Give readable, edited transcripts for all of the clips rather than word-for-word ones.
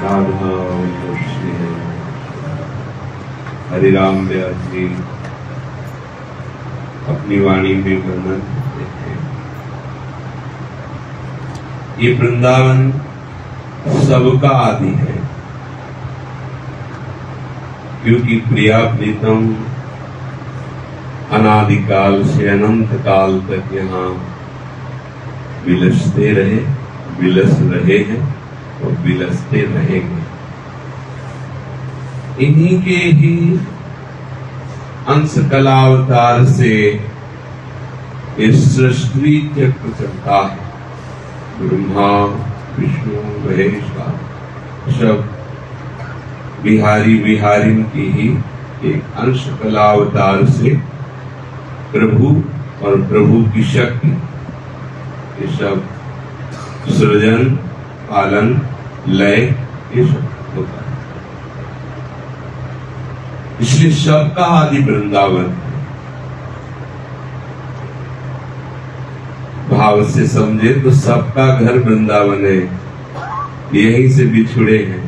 राधा और श्री हरिराम व्यास जी अपनी वाणी में वर्णन करते हैं। ये वृंदावन सबका आदि है, क्योंकि प्रिया प्रीतम अनादिकाल से अनंत काल तक यहाँ विलसते रहे, विलस रहे हैं और विलसते रहेंगे। इन्हीं के ही अंश कलावतार से इस सृष्टि चक्र चलता है। ब्रह्मा विष्णु महेश सब बिहारी बिहारिन की ही एक अंश कलावतार से प्रभु और प्रभु की शक्ति, ये सब सृजन पालन लय ये सब होता है। इसलिए सबका आदि वृंदावन है। भाव से समझे तो सबका घर वृंदावन है। यहीं से बिछुड़े हैं,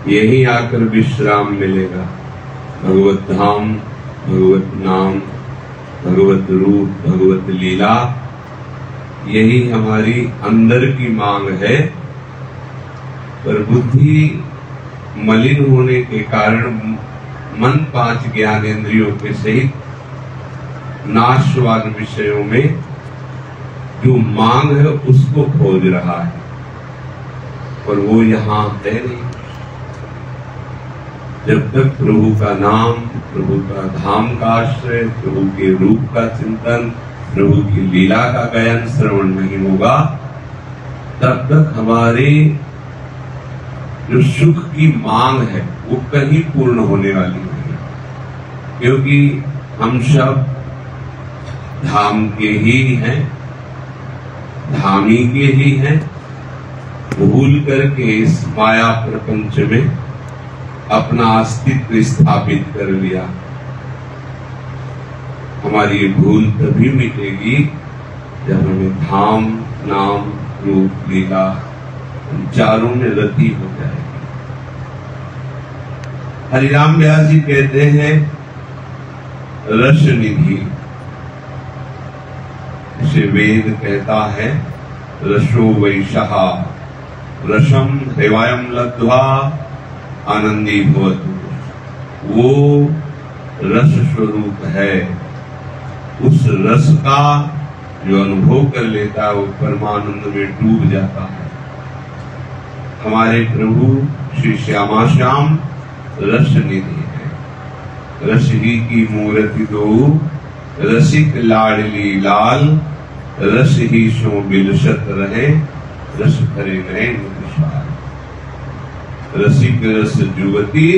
यहीं आकर विश्राम मिलेगा। भगवत धाम, भगवत नाम, भगवत रूप, भगवत लीला, यही हमारी अंदर की मांग है। पर बुद्धि मलिन होने के कारण मन 5 ज्ञानेंद्रियों के सहित नाशवान विषयों में जो मांग है उसको खोज रहा है, पर वो यहाँ है नहीं। जब तक प्रभु का नाम, प्रभु का धाम का आश्रय, प्रभु के रूप का चिंतन, प्रभु की लीला का गायन श्रवण नहीं होगा, तब तक हमारे जो सुख की मांग है वो कहीं पूर्ण होने वाली नहीं। क्योंकि हम सब धाम के ही हैं, धामी के ही हैं। भूल करके इस माया प्रपंच में अपना अस्तित्व स्थापित कर लिया। हमारी भूल तभी मिटेगी जब हमें धाम, नाम, रूप, लीला चारों में रति हो जाएगी। हरिराम व्यास जी कहते हैं रस निधि, इसे वेद कहता है रसो वैशः रसम देवायम लब्ध्वा आनंदी भवतु। वो रस स्वरूप है। उस रस का जो अनुभव कर लेता है वो परमानंद में डूब जाता है। हमारे प्रभु श्री श्यामा श्याम रस निधि है। रस ही की मूर्ति दो, रसिक लाडली लाल, रस ही सो बिलसत रहे, रस भरे नयन विशाल। रसिक रस जुवती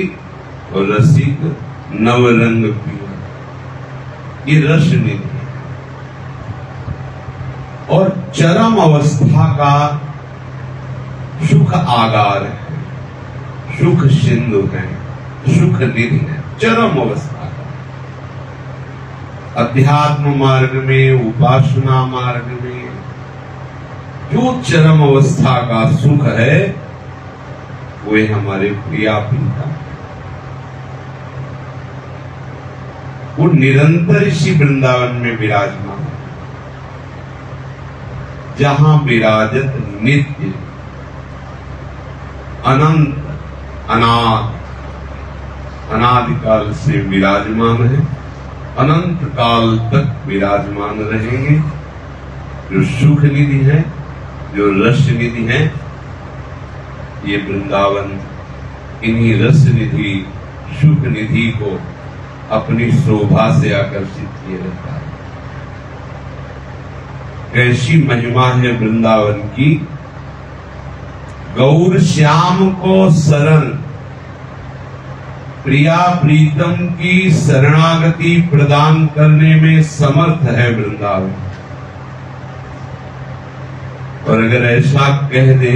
और रसिक नवरंग पिया, ये रस निधि है। और चरम अवस्था का सुख आगार है, सुख सिंधु है, सुख निधि है। चरम अवस्था का अध्यात्म मार्ग में, उपासना मार्ग में जो चरम अवस्था का सुख है वे हमारे प्रिया प्रीता, वो निरंतर इसी वृंदावन में विराजमान है, जहां विराजत नित्य अनंत अनाद अनादिकाल से विराजमान है, अनंत काल तक विराजमान रहेंगे। जो सुख निधि है, जो रस निधि है, ये वृंदावन इन्हीं रस निधि, सुख निधि को अपनी शोभा से आकर्षित किए रहता है। कैसी महिमा है वृंदावन की। गौर श्याम को शरण, प्रिया प्रीतम की शरणागति प्रदान करने में समर्थ है वृंदावन। और अगर ऐसा कह दे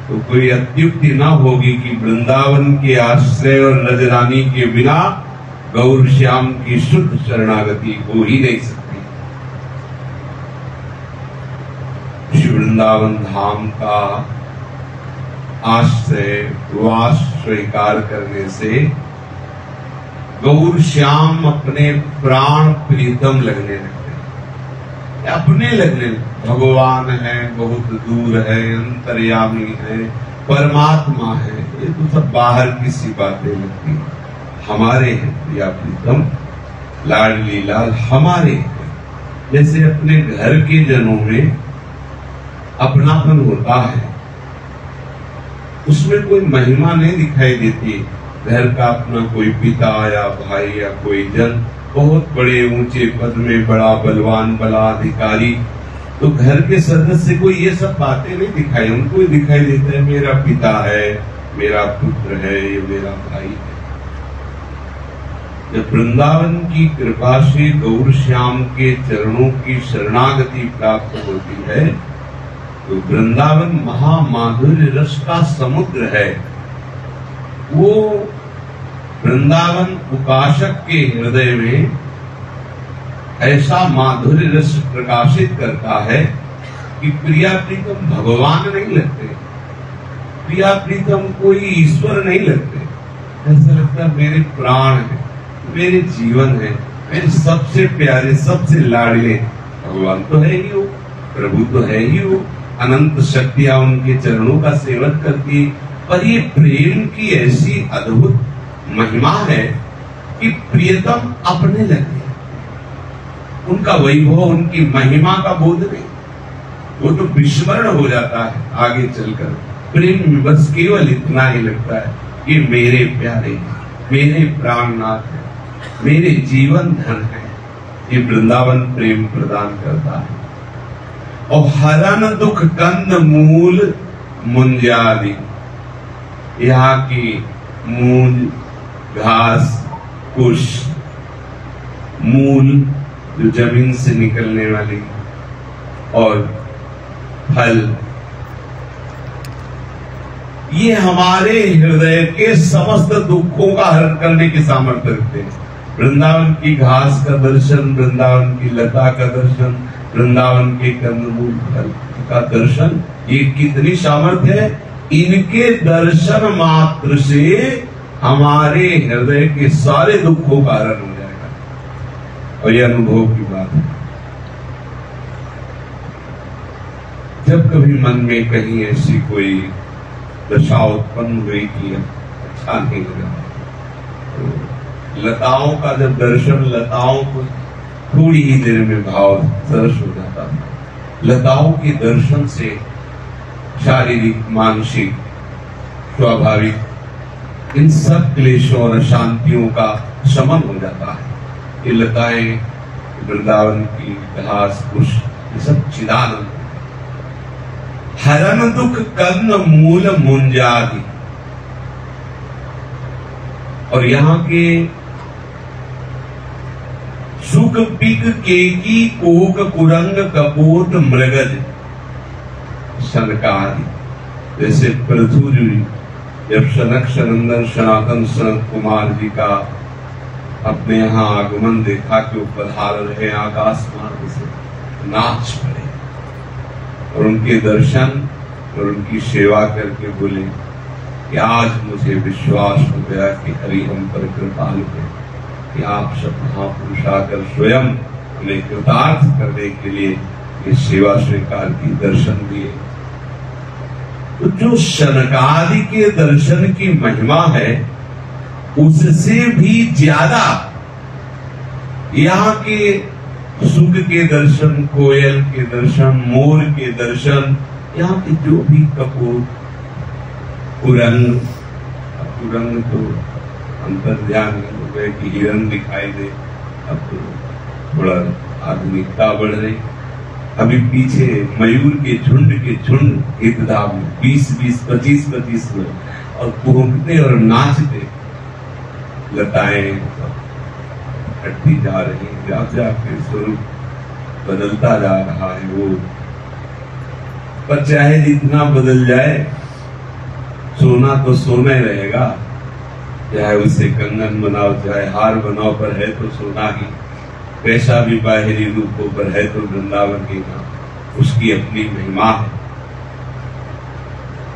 तो कोई अत्युक्ति न होगी कि वृंदावन के आश्रय और रजरानी के बिना गौर श्याम की शुद्ध शरणागति हो ही नहीं सकती। वृंदावन धाम का आश्रय वास स्वीकार करने से गौर श्याम अपने प्राण प्रीतम लगने लगते, अपने लगने लगते। भगवान है, बहुत दूर है, अंतर्यामी है, परमात्मा है, ये तो सब बाहर की सी बातें लगती हैं। हमारे हैं प्रिया प्रीतम, लाडली लाल हमारे हैं। जैसे अपने घर के जनों में अपनापन होता है, उसमें कोई महिमा नहीं दिखाई देती। घर का अपना कोई पिता या भाई या कोई जन बहुत बड़े ऊंचे पद में, बड़ा बलवान, बड़ा अधिकारी, तो घर के सदस्य को ये सब बातें नहीं दिखाई, उनको दिखाई देता है मेरा पिता है, मेरा पुत्र है, ये मेरा भाई है। जब वृंदावन की कृपा से गौर श्याम के चरणों की शरणागति प्राप्त होती है तो वृंदावन महामाधुर्य रस का समुद्र है। वो वृंदावन उपासक के हृदय में ऐसा माधुर्य रस प्रकाशित करता है कि प्रिया प्रीतम भगवान नहीं लगते, प्रिया प्रीतम कोई ईश्वर नहीं लगते। ऐसा लगता है मेरे प्राण है, मेरे जीवन है, मेरे सबसे प्यारे, सबसे लाडले भगवान तो है ही वो, प्रभु तो है ही वो। अनंत शक्तियां उनके चरणों का सेवन करती, पर ये प्रेम की ऐसी अद्भुत महिमा है कि प्रियतम अपने लगे। उनका वैभव, उनकी महिमा का बोध नहीं, वो तो विस्मरण हो जाता है आगे चलकर। प्रेम में बस केवल इतना ही लगता है कि मेरे प्यारे, मेरे प्राणनाथ है, मेरे जीवन धन है। ये वृंदावन प्रेम प्रदान करता है। और हरन दुख कंद मूल मुंजादि, यहाँ की मूल, घास, कुश, मूल जो जमीन से निकलने वाली, और फल, ये हमारे हृदय के समस्त दुखों का हरण करने की सामर्थ्य रखते हैं। वृंदावन की घास का दर्शन, वृंदावन की लता का दर्शन, वृंदावन के कंदमूल फल का दर्शन, ये कितनी सामर्थ्य है। इनके दर्शन मात्र से हमारे हृदय के सारे दुखों का हरण हो जाएगा। और ये अनुभव की बात है। जब कभी मन में कहीं ऐसी कोई दशा उत्पन्न हुई कि अच्छा नहीं लगा, तो लताओं का जब दर्शन, लताओं को थोड़ी ही देर में भाव सरस हो जाता था। लताओं के दर्शन से शारीरिक, मानसिक, स्वाभाविक इन सब क्लेशों और अशांतियों का शमन हो जाता है। ये लताएं, वृंदावन की घास, कुश, ये सब चिदानंद। हरन दुख कंद मूल मुंजादि, और यहाँ के सुख पिक केकी कोक कुरंग कपोत मृगज सनकादि। जैसे पृथु जी जब सनक सनंदन सनातन सनत कुमार जी का अपने यहाँ आगमन देखा कि वो पधार रहे आकाश मार्ग से, नाच पड़े और उनके दर्शन और उनकी सेवा करके बोले कि आज मुझे विश्वास हो गया कि हरि हम पर कृपालु है, कि आप सब महापुरुष आकर स्वयं हमें कृतार्थ करने के लिए ये सेवा स्वीकार की, दर्शन दिए। तो जो शनकादि के दर्शन की महिमा है, उससे भी ज्यादा यहाँ के सुख के दर्शन, कोयल के दर्शन, मोर के दर्शन, यहाँ के जो भी कपूर, कुरंग, कुरंग तो अंतर्ध्यान हो गए कि हिरण दिखाई दे। अब तो थोड़ा आधुनिकता बढ़ रही। अभी पीछे मयूर के झुंड एकदम 20-20, 25-25 लोग, और कूदते और नाचते लताएं हटती जा रही, जाके स्वरूप बदलता जा रहा है वो। पर चाहे जितना बदल जाए, सोना तो सोना ही रहेगा। चाहे उसे कंगन बनाओ, चाहे हार बनाओ, पर है तो सोना ही। कैसा भी बाहरी रूपों पर है तो वृंदावन की नाम, उसकी अपनी महिमा है।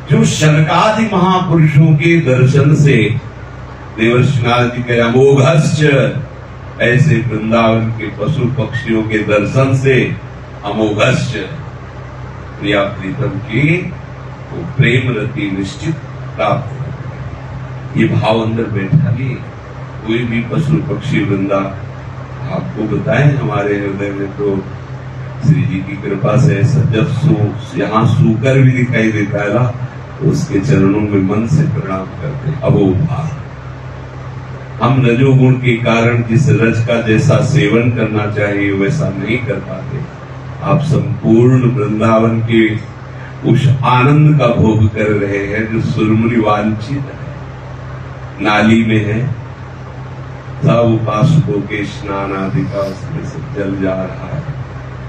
जो शनकादि महापुरुषों के दर्शन से देवर्षि नारद जी के अमोघश्च, ऐसे वृंदावन के पशु पक्षियों के दर्शन से अमोघश्च प्रिया प्रीतम की वो प्रेम रति निश्चित प्राप्त। ये भाव अंदर बैठा नहीं। कोई भी पशु पक्षी वृंदा आपको बताएं, हमारे हृदय में तो श्री जी की कृपा से जब यहाँ सूकर भी दिखाई देता है ना, तो उसके चरणों में मन से प्रणाम करते हैं। अब वो भाव हम रजोगुण के कारण जिस रज का जैसा सेवन करना चाहिए वैसा नहीं कर पाते। आप संपूर्ण वृंदावन के उस आनंद का भोग कर रहे हैं जो सुरमुनि वांछित है, नाली में है, सब उपासकों के स्नान आदि का उसमें से जल जा रहा है।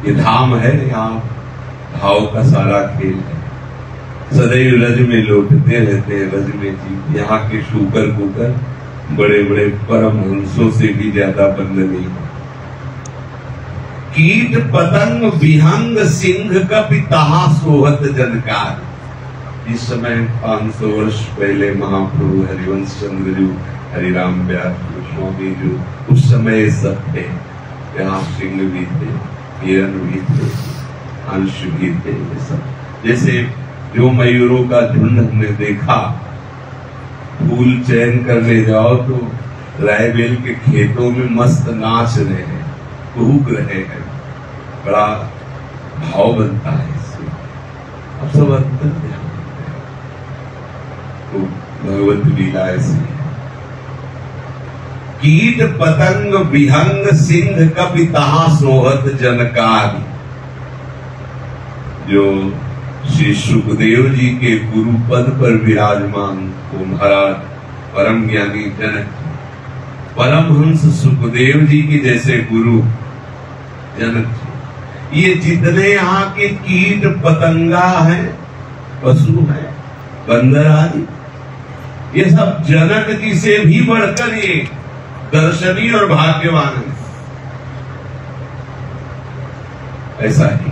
ये धाम है, यहाँ भाव का सारा खेल है। सदैव रज में लौटते रहते हैं, रज में जी। यहाँ के शूकर कुकर बड़े बड़े परमहंसों से भी ज्यादा बंदनी है। कीट पतंग विहंग सिंह कपि तहा सोहत जनकार। इस समय 500 वर्ष पहले महाप्रभु हरिवंश चंद्र जी, हरिराम व्यास स्वामी जो उस समय सब थे, यहाँ सिंह भी थे, हिरण भी थे, अंश भी थे। ये सब जैसे जो मयूरों का झुंड हमने देखा, फूल चयन करने जाओ तो रायबेल के खेतों में मस्त नाच रहे हैं, कूक रहे हैं, बड़ा भाव बनता है इससे। अब सब अंतर ध्यान तो भगवत लीला ऐसी है। कीट पतंग विहंग सिंह कपि तहा सोहत जनकारी। जो श्री सुखदेव जी के गुरु पद पर विराजमान को महाराज परम ज्ञानी जनक, परमहंस सुखदेव जी के जैसे गुरु जनक जी, ये जितने यहाँ के कीट पतंगा हैं, पशु हैं, बंदर आदि, ये सब जनक जी से भी बढ़कर ये दर्शनीय और भाग्यवान है। ऐसा ही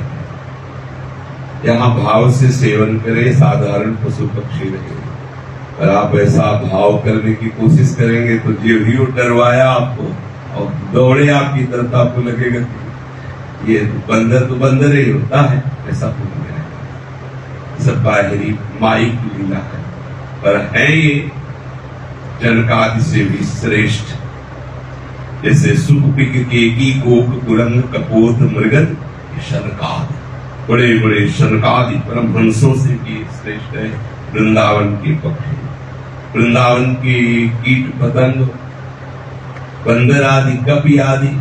यहाँ भाव से सेवन करें, साधारण पशु पक्षी रहे। और आप ऐसा भाव करने की कोशिश करेंगे तो जो भी वो डरवाया आपको और दौड़े आपकी तरफ, आपको लगेगा कि ये बंदर तो बंदर ही होता है, ऐसा कुछ नहीं। सब बाहरी माइक लीला है, पर है ये जनकादि से भी श्रेष्ठ। जैसे सुखपिक केकी गोक कुरंग कपोत मृगद शनकादि, बड़े बड़े शनकादि परमहंसों से भी श्रेष्ठ है वृंदावन के पक्षी। वृंदावन के कीट पतंग, बंदर आदि, कपि आदि,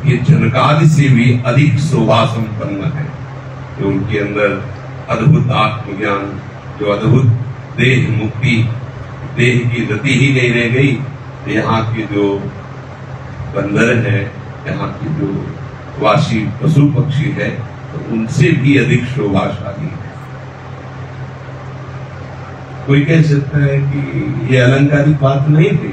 ये जनकादि से भी अधिक शोभा संपन्न है। जो उनके अंदर अद्भुत आत्मज्ञान, जो अद्भुत देह मुक्ति, देह की गति ही नहीं रह गई। यहाँ के जो बंदर है, यहाँ की जो वासी पशु पक्षी है, तो उनसे भी अधिक शोभाशाली है। कोई कह सकता है कि ये अलंकारिक बात नहीं थी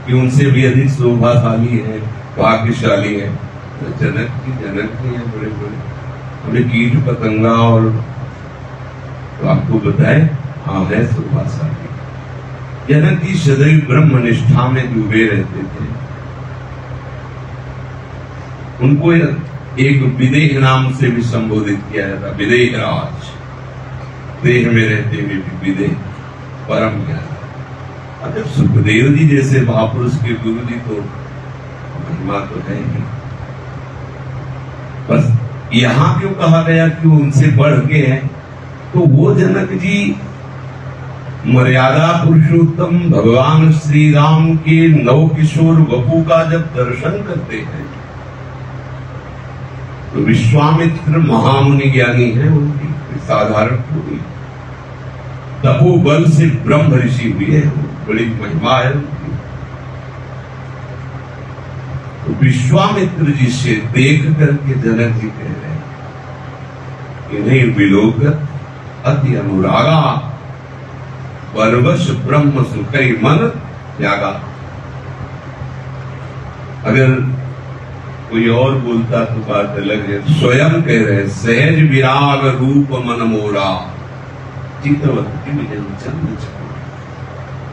कि उनसे भी अधिक शोभाशाली है, भाग्यशाली है। तो जनक की जनक ही है, बड़े बड़े हमें कीट पतंगा और तो आपको बताए, हाँ है शोभाशाली। जनक जी सदैव ब्रह्म निष्ठा में डूबे रहते थे। उनको एक विदेह नाम से भी संबोधित किया जाता, विदेह राज। देह में रहते हुए भी विदेह, परम ज्ञान। अगर सुखदेव जी जैसे महापुरुष के गुरु जी तो महिमा तो है ही। बस यहाँ क्यों कहा गया कि उनसे बढ़ के हैं, तो वो जनक जी मर्यादा पुरुषोत्तम भगवान श्री राम के नव किशोर वपु का जब दर्शन करते हैं तो विश्वामित्र महामुनि ज्ञानी है, उनकी साधारण पूरी तपो बल से ब्रह्म ऋषि हुए हैं, बड़ी महिमा है उनकी। तो विश्वामित्र जी से देख करके जनक जी कह रहे हैं, इन्हें विलोकत अति अनुरागा परवश ब्रह्म सुखई मन त्यागा। अगर कोई और बोलता तो बात अलग है, स्वयं कह रहे सहज विराग रूप मन मोरा। चितवती विजन चंद चकोर।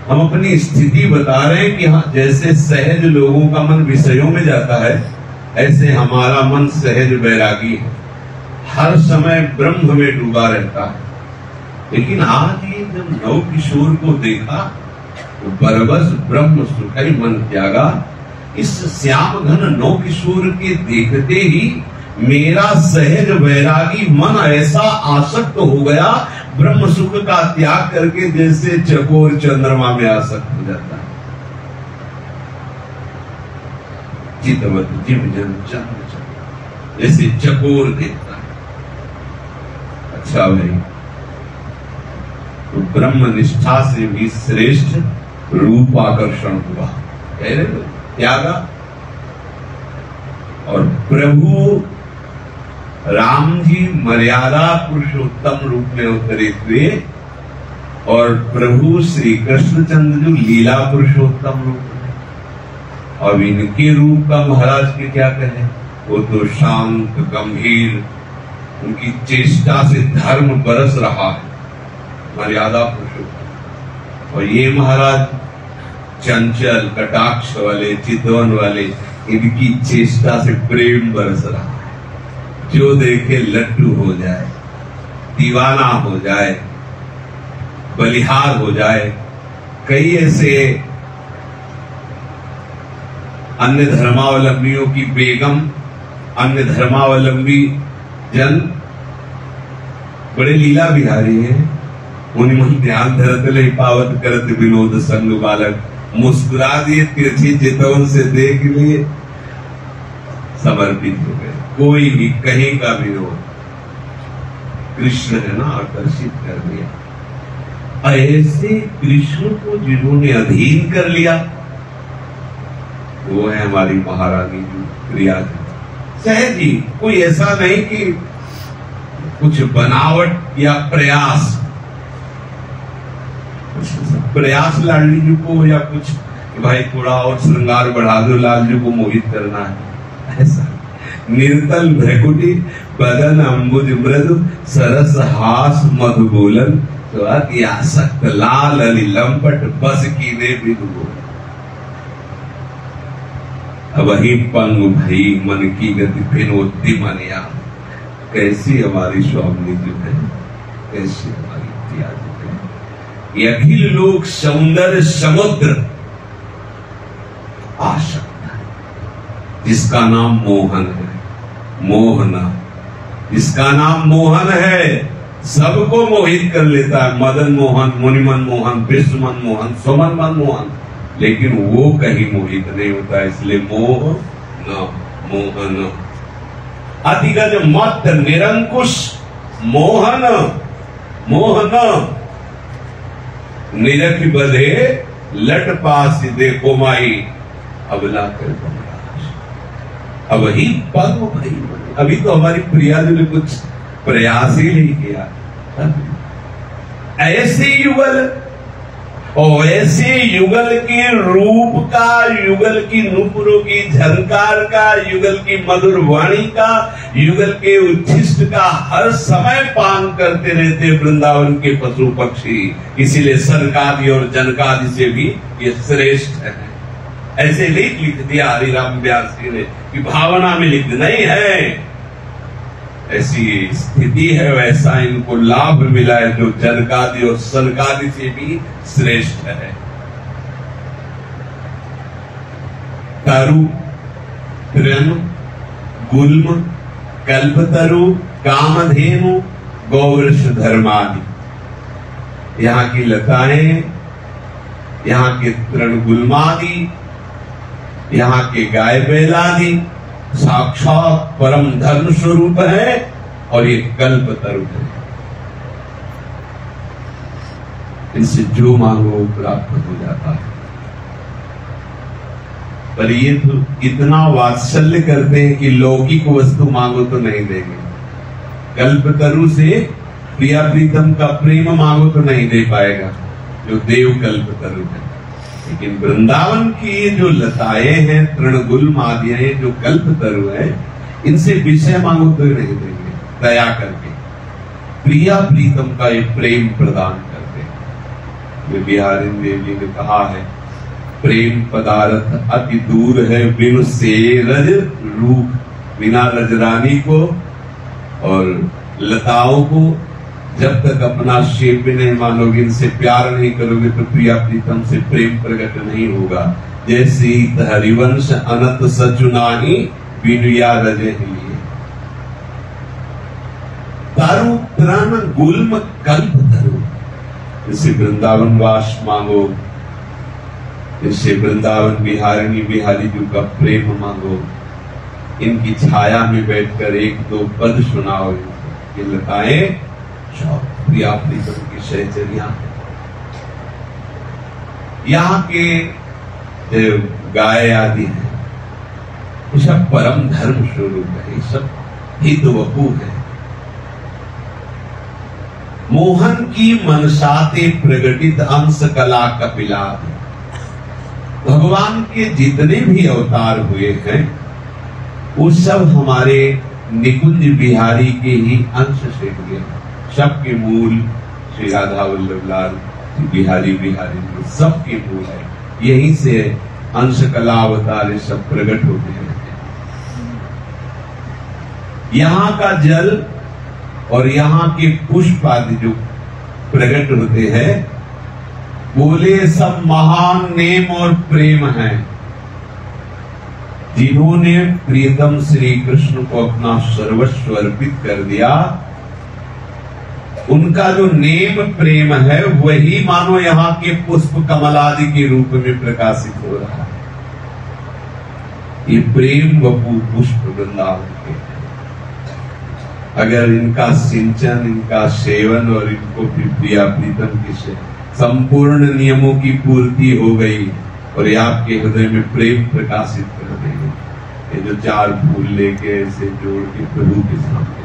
हम अपनी स्थिति बता रहे हैं कि हाँ, जैसे सहज लोगों का मन विषयों में जाता है, ऐसे हमारा मन सहज वैरागी है, हर समय ब्रह्म में डूबा रहता है। लेकिन आज ये जब नव किशोर को देखा तो बरबस ब्रह्म सुखाई मन त्यागा। इस श्याम घन नव किशोर के देखते ही मेरा सहज वैरागी मन ऐसा आसक्त हो गया, ब्रह्म सुख का त्याग करके जैसे चकोर चंद्रमा में आसक्त हो जाता है। चितवत जिम जन चंद चकोर, जैसे चकोर देखता है। अच्छा भाई, तो ब्रह्म निष्ठा से भी श्रेष्ठ रूप आकर्षण हुआ, कह रहे हो त्यागा। और प्रभु राम जी मर्यादा पुरुषोत्तम रूप में अवतरित हुए और प्रभु श्री कृष्णचंद्र जो लीला पुरुषोत्तम रूप में। अब इनके रूप का महाराज के क्या कहें, वो तो शांत गंभीर, उनकी चेष्टा से धर्म बरस रहा है, मर्यादा पुरुषोत्तम। और ये महाराज चंचल कटाक्ष वाले, चितवन वाले, इनकी चेष्टा से प्रेम बरस रहा है। जो देखे लट्टू हो जाए, दीवाना हो जाए, बलिहार हो जाए। कई ऐसे अन्य धर्मावलंबियों की बेगम, अन्य धर्मावलंबी जन बड़े लीला बिहारी हैं। मुनिमन ध्यान धरत ले पावत करत विनोद संग बालक, मुस्कुरा दिए तिरछी चितवन से देख लिए, समर्पित हो गए। कोई भी कहीं का विनोद कृष्ण ने ना आकर्षित कर दिया। ऐसे कृष्ण को जिन्होंने अधीन कर लिया, वो है हमारी महारानी जी प्रिया जी। सहज ही, कोई ऐसा नहीं कि कुछ बनावट या प्रयास लाडली जी को, या कुछ भाई थोड़ा और श्रृंगार बढ़ा दो, लाल जी को मोहित करना है, ऐसा। निर्तल भ्रकुटी बदन अंबुज मृदु, सरस हास मधुबोलन, तो अति आसक्त लाल अली लंपट, बस कीने विदुबोल। वही पंग भई मन की गति फिनोती मनिया। कैसी हमारी स्वामी जी है, कैसी हमारी प्रिया जी है। ये अखिल लोक सौंदर्य समुद्र आशक्त है, जिसका नाम मोहन है। मोहना, जिसका नाम मोहन है, सबको मोहित कर लेता है। मदन मोहन, मुनिमन मोहन, विश्वमन मोहन, सुमन मन मोहन, लेकिन वो कहीं मोहित नहीं होता। इसलिए मोह न मोहन। अतिगज मत निरंकुश मोहन, मोहन निरख बधे लट पास देखो माई, अबला कर अब ही पग भाई। अभी तो हमारी प्रिया जी ने कुछ प्रयास ही नहीं किया। ऐसे युगल, और ऐसे युगल के रूप का, युगल की नूपुरों की झंकार का, युगल की मधुर वाणी का, युगल के उच्छिष्ट का हर समय पान करते रहते वृंदावन के पशु पक्षी। इसीलिए सनकादि और जनकादि से भी ये श्रेष्ठ है। ऐसे लिख दिया हरिराम व्यास जी ने कि भावना में लिख नहीं है, ऐसी स्थिति है, वैसा इनको लाभ मिला है जो जनकादि और सनकादि से भी श्रेष्ठ है। तरु, तृण, गुल्म, कल्पतरु, कामधेनु, गौवृष धर्मादि, यहाँ की लताएं, यहाँ के तृण गुल्मादि, यहाँ के गाय बैलादि साक्षात परम धर्म स्वरूप है। और ये कल्प तरु है, इनसे जो मांगो प्राप्त हो जाता है। पर ये तो इतना वात्सल्य करते हैं कि लौकिक वस्तु मांगो तो नहीं देंगे। कल्प तरु से प्रिया प्रीतम का प्रेम मांगो तो नहीं दे पाएगा जो देव कल्प तरु है। लेकिन वृंदावन की जो लताएं हैं, तृणगुल्म आदि हैं, जो कल्प तरु है, इनसे विषय मांगो तो नहीं देंगे दया करके। प्रिया प्रीतम का ये प्रेम प्रदान करते हैं। बिहारी देवी ने कहा है, प्रेम पदार्थ अति दूर है बिनु से रज रूप। बिना रजरानी को और लताओं को जब तक अपना शेप नहीं मानोगे, इनसे प्यार नहीं करोगे, तो प्रिया प्रीतम से प्रेम प्रकट नहीं होगा। जैसी हरिवंश अनंत सचुनानी बिनुया रजे लिए। तारु तरण गुल्म कल्प धरो। जैसे वृंदावन वास मांगो, जैसे वृंदावन बिहारिणी बिहारी जी का प्रेम मांगो, इनकी छाया में बैठकर एक दो पद सुनाओ। ये लताएं प्रिया प्रीतम की सहचर्या। यहाँ के गाय आदि हैं, ये सब परम धर्म स्वरूप है, ये सब हित वपु है। मोहन की मनसाते प्रगटित अंश कला कपिला। भगवान के जितने भी अवतार हुए हैं वो सब हमारे निकुंज बिहारी के ही अंश से हुए। सबके मूल श्री राधा वल्लभ लाल बिहारी बिहारी सबके मूल है, यहीं से अंश कला अवतार सब प्रकट होते हैं। यहाँ का जल और यहाँ के पुष्प आदि जो प्रकट होते हैं, बोले सब महान नेम और प्रेम है। जिन्होंने प्रियतम श्री कृष्ण को अपना सर्वस्व अर्पित कर दिया, उनका जो नेम प्रेम है वही मानो यहाँ के पुष्प कमलादि के रूप में प्रकाशित हो रहा है। ये प्रेम वपु पुष्प वृंदावन के हैं। अगर इनका सिंचन, इनका सेवन और इनको प्रिया प्रीतम की से संपूर्ण नियमों की पूर्ति हो गई और ये आपके हृदय में प्रेम प्रकाशित कर देंगे। ये जो चार फूल लेके ऐसे जोड़ के प्रभु के सामने,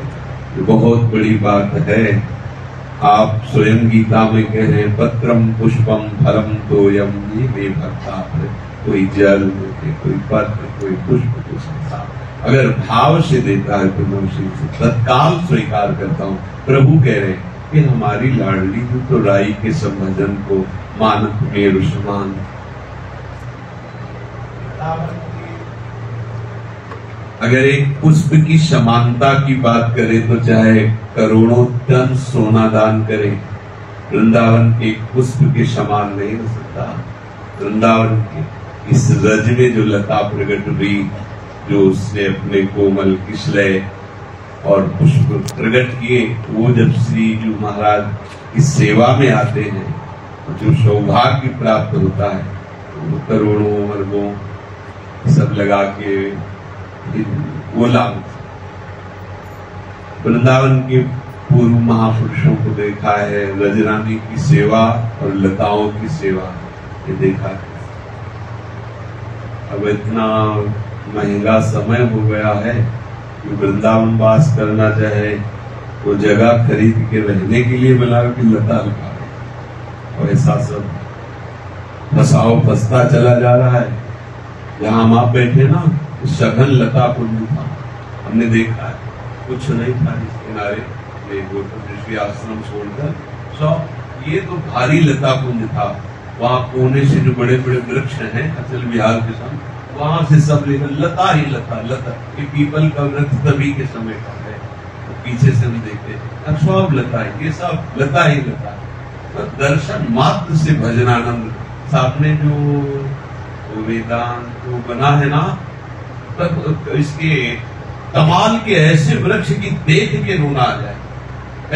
ये बहुत बड़ी बात है। आप स्वयं गीता में कह रहे हैं, पत्रम पुष्पम फलम तोयम ये मे भक्ता। कोई जल देते, कोई पत्र, कोई पुष्प, कोई संसार, अगर भाव से देता है तो मैं उसी से तत्काल स्वीकार करता हूँ। प्रभु कह रहे हैं कि हमारी लाडली तो राई के संभजन को मानत मेरु समान। अगर एक पुष्प की समानता की बात करें तो चाहे करोड़ों टन सोना दान करें, वृंदावन के एक पुष्प के समान नहीं हो सकता। वृंदावन के इस रज में जो लता प्रकट हुई, जो उसने अपने कोमल किसलय और पुष्प प्रकट किए, वो जब श्री जी महाराज की सेवा में आते हैं, जो सौभाग्य प्राप्त होता है, वो करोड़ों वर्गों सब लगा के वो लाभ। वृंदावन के पूर्व महापुरुषों को देखा है, रजरानी की सेवा और लताओं की सेवा ये देखा है। अब इतना महंगा समय हो गया है कि वृंदावन वास करना चाहे तो जगह खरीद के रहने के लिए बना के लता लगा, और ऐसा सब फसाओ फसता चला जा रहा है। जहां हम आप बैठे ना, सघन लता कुंज था, हमने देखा है, कुछ नहीं था इस किनारे ऋषि आश्रम छोड़कर सब। ये तो भारी लता कुंज था, वहां कोने से जो बड़े बड़े वृक्ष हैं अचल विहार के सामने, वहां से सब लेकर लता ही लता लता। ये पीपल का वृक्ष तभी के समय का है, तो पीछे से हम देखते अब सब लता है, ये सब लता ही लता। तो दर्शन मात्र से भजनानंद सामने जो वेदांत तो बना है ना, तब इसके कमाल के ऐसे वृक्ष की देख के रोना आ जाए।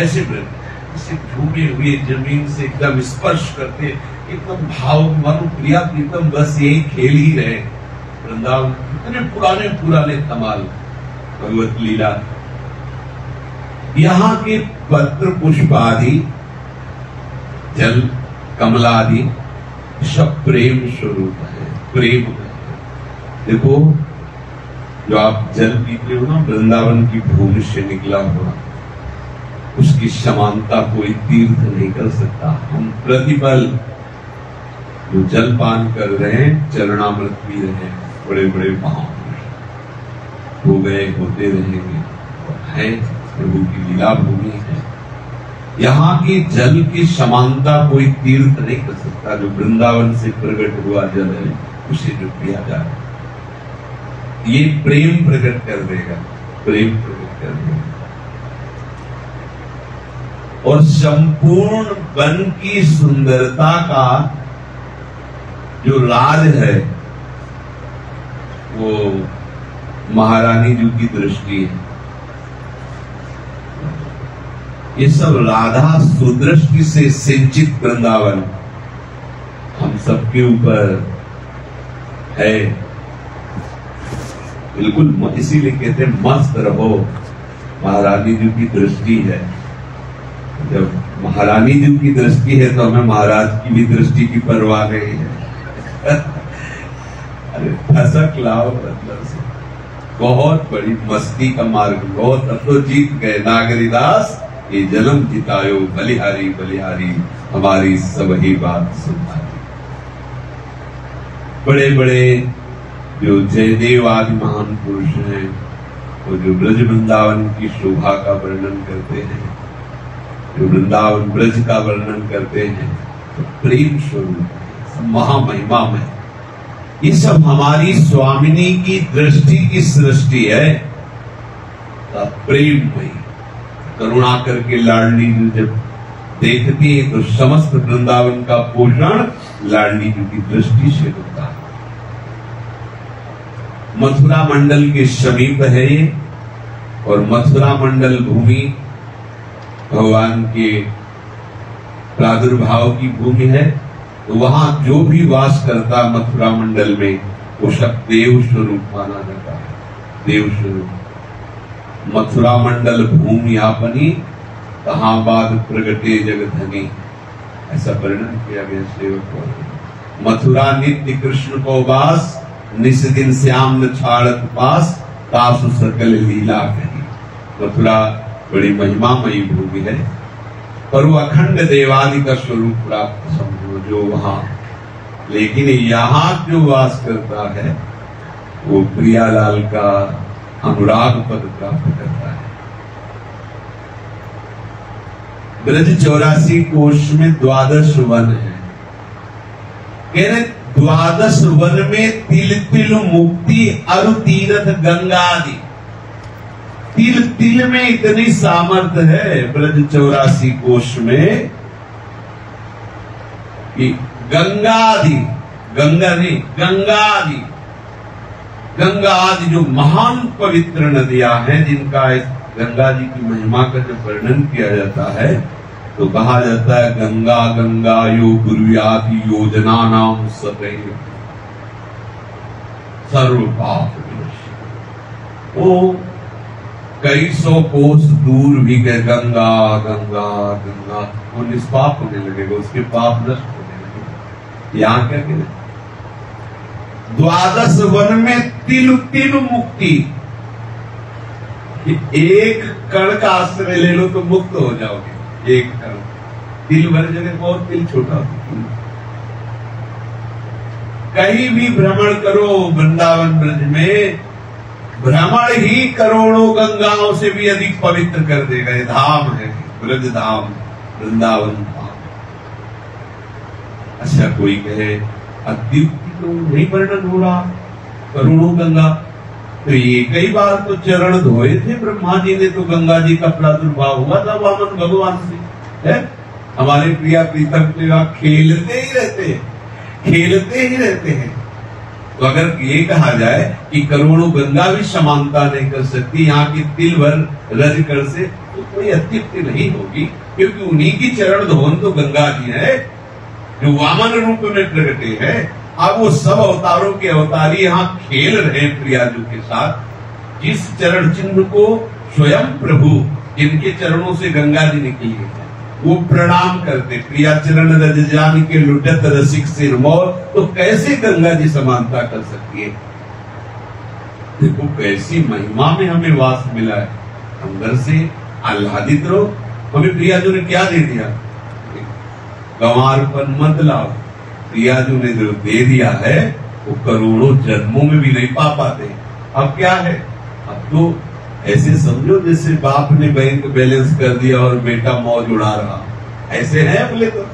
ऐसे वृक्ष इसे झूमे हुए जमीन से एकदम स्पर्श करते, एकदम भाव मनु प्रिया प्रीतम बस यही खेल ही रहे। वृंदावन इतने पुराने पुराने कमाल भगवत लीला। यहाँ के पत्र पुष्प आदि, जल कमला आदि सब प्रेम स्वरूप है, प्रेम है। देखो, जो आप जल पीते हो ना, वृंदावन की भूमि से निकला हुआ, उसकी समानता कोई तीर्थ नहीं कर सकता। हम प्रतिपल जो जल पान कर रहे हैं, चरणामृत पी रहे हैं, बड़े बड़े महापुरुष हो गए, होते रहेंगे, और है प्रभु की लीला भूमि है। यहाँ की जल की समानता कोई तीर्थ नहीं कर सकता। जो वृंदावन से प्रकट हुआ जल है उसे जो पिया जाए, ये प्रेम प्रकट कर देगा, प्रेम प्रकट कर देगा। और संपूर्ण वन की सुंदरता का जो राज है वो महारानी जी की दृष्टि है। ये सब राधा सुदृष्टि से सिंचित वृंदावन हम सबके ऊपर है। बिल्कुल इसीलिए कहते हैं मस्त रहो, महारानी जी की दृष्टि है। जब महारानी जी की दृष्टि है तो हमें महाराज की भी दृष्टि की परवाह नहीं है। अरे फसक लाओ मतलब से बहुत बड़ी मस्ती का मार्ग, बहुत अब तो जीत गए नागरीदास, ये जन्म जितायो बलिहारी बलिहारी, हमारी सब ही बात सुनता। बड़े बड़े जो जयदेव आदि महान पुरुष हैं वो जो ब्रज वृंदावन की शोभा का वर्णन करते हैं, जो वृंदावन ब्रज का वर्णन करते हैं, तो प्रेम स्वरूप महामहिमा में ये सब हमारी स्वामिनी की दृष्टि की सृष्टि है। प्रेममयी करुणा करके लाडली जी जब देखती है तो समस्त वृंदावन का पोषण लाडली जी की दृष्टि से होता है। मथुरा मंडल के समीप है ये, और मथुरा मंडल भूमि भगवान के प्रादुर्भाव की भूमि है। तो वहां जो भी वास करता मथुरा मंडल में वो सब देव स्वरूप माना जाता है, देव स्वरूप। मथुरा मंडल भूमि आपनी, कहां बाद प्रगटे जगधनी, ऐसा वर्णन किया गया सेवक को। मथुरा नित्य कृष्ण को वास, निस दिन श्याम न छाड़त पास, तासु सकल लीला कही। मथुरा बड़ी महिमामयी भूमि है, पर वो अखंड देवादि का स्वरूप प्राप्त समझो जो वहां, लेकिन यहाँ जो वास करता है वो प्रियालाल का अनुराग पद प्राप्त करता है। ब्रज 84 कोश में 12 वन है। कह रहे 12 वन में तिल तिल मुक्ति अरु तीरथ गंगा आदि। तिल तिल में इतनी सामर्थ्य है ब्रज 84 कोश में कि गंगा आदि, गंगा नहीं गंगा आदि, गंगा आदि जो महान पवित्र नदियां हैं, जिनका इस गंगा जी की महिमा का जब वर्णन किया जाता है तो कहा जाता है गंगा गंगा यो गुरुयाति योजना नाम सतैव सर्व पाप विनाशी। वो कई सौ कोस दूर भी गए गंगा गंगा गंगा, वो निष्पाप होने लगेगा, उसके पाप नष्ट होने लगेगा। यहाँ क्या कहते 12 वन में तिल तिल मुक्ति। एक कण का आश्रय ले लो तो मुक्त हो जाओगे। एक कण, तिल भर जगह बहुत तिल छोटा, कहीं भी भ्रमण करो वृंदावन ब्रज में, भ्रमण ही करोड़ों गंगाओं से भी अधिक पवित्र कर देगा। ये धाम है ब्रज धाम, वृंदावन धाम। अच्छा कोई कहे अद्युक्ति तो नहीं वर्णन हो रहा, करोड़ों गंगा, तो ये कई बार तो चरण धोए थे ब्रह्मा जी ने, तो गंगा जी का प्रादुर्भाव हुआ था वामन भगवान से है। हमारे प्रिया प्रीतम खेलते ही रहते हैं, खेलते ही रहते हैं। तो अगर ये कहा जाए कि करोड़ों गंगा भी समानता नहीं कर सकती यहाँ की तिल भर रज कर से, तो कोई अत्युक्ति नहीं होगी, क्योंकि उन्हीं की चरण धोन तो गंगा जी है जो वामन रूप में प्रगटे है। अब वो सब अवतारों के अवतारी यहाँ खेल रहे प्रियाजू के साथ। जिस चरण चिन्ह को स्वयं प्रभु जिनके चरणों से गंगा जी निकली है वो प्रणाम करते, प्रिया चरण रज जान के लुटत रसिक सिर मोर, तो कैसे गंगा जी समानता कर सकती है। देखो कैसी महिमा में हमें वास मिला है, अंदर से आह्लादित रहो। हमें प्रियाजू ने क्या दे दिया, गंवारपन मत लाओ। प्रियाजू ने जो दे दिया है वो करोड़ों जन्मों में भी नहीं पा पाते। अब क्या है, अब तो ऐसे समझो जैसे बाप ने बैंक बैलेंस कर दिया और बेटा मौज उड़ा रहा, ऐसे है बोले तो।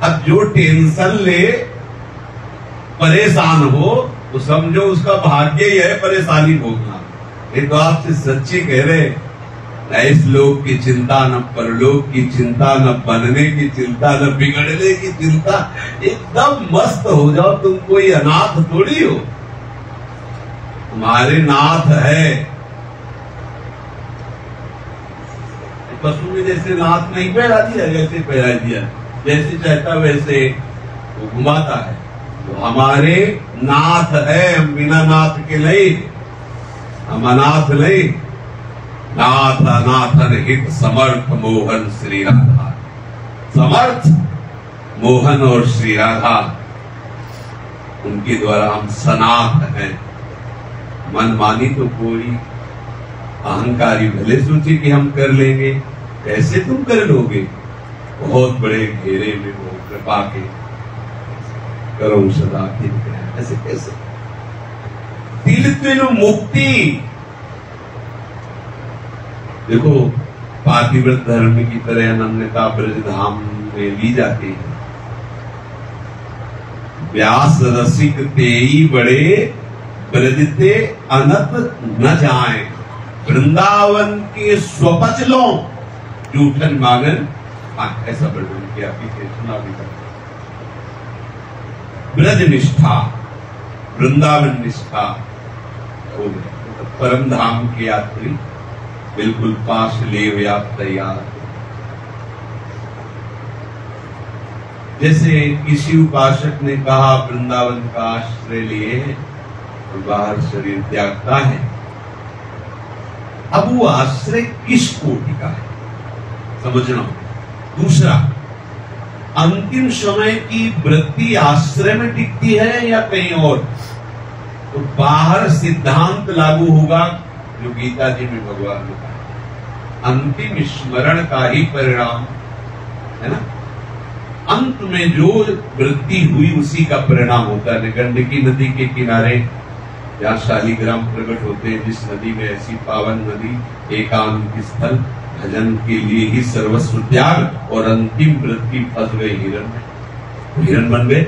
अब जो टेंशन ले परेशान हो तो समझो उसका भाग्य ही है परेशानी भोगना। ये तो आपसे सच्ची कह रहे, न इस लोक की चिंता, न परलोक की चिंता, न बनने की चिंता, न बिगड़ने की चिंता। एकदम मस्त हो जाओ, तुम कोई अनाथ थोड़ी हो, तुम्हारे नाथ है। पशु में जैसे नाथ नहीं पहरा दिया, जैसे पहरा दिया, जैसे चाहता वैसे वो घुमाता है। तो हमारे नाथ है, हम बिना नाथ के नहीं, हम अनाथ नहीं। नाथ अनाथन हित समर्थ मोहन श्री राधा। समर्थ मोहन और श्री राधा, उनके द्वारा हम सनाथ हैं। मनमानी तो कोई अहंकारी भले सोचे कि हम कर लेंगे, कैसे तुम कर लोगे? बहुत बड़े घेरे में वो कृपा के करो सदा तिल, ऐसे कैसे? तिल तिल मुक्ति। देखो पातिव्रत धर्म की तरह अनन्यता ब्रज धाम में ली जाती है। व्यास रसिक तेई बड़े ब्रजते अनत न जाए, वृंदावन के स्वपचलों जूठन मागन। ऐसा वर्णन किया पीछे सुना भी था। ब्रज निष्ठा, वृंदावन निष्ठा हो गए, परम धाम के यात्री बिल्कुल पास ले हुए आप तैयार। जैसे किसी उपासक ने कहा वृंदावन का आश्रय लिए और बाहर शरीर त्यागता है, अब वो आश्रय किस कोटि का है समझना। दूसरा, अंतिम समय की वृत्ति आश्रय में टिकती है या कहीं और? तो बाहर सिद्धांत लागू होगा जो गीता जी में भगवान ने कहा, अंतिम स्मरण का ही परिणाम है ना। अंत में जो वृत्ति हुई उसी का परिणाम होता है। गंडकी नदी के किनारे जहाँ शालिग्राम प्रकट होते हैं, जिस नदी में ऐसी पावन नदी, एकांत स्थल, भजन के लिए ही सर्वस्व त्याग और अंतिम वृत्ति फंस गए हिरण में। हिरण बन गए,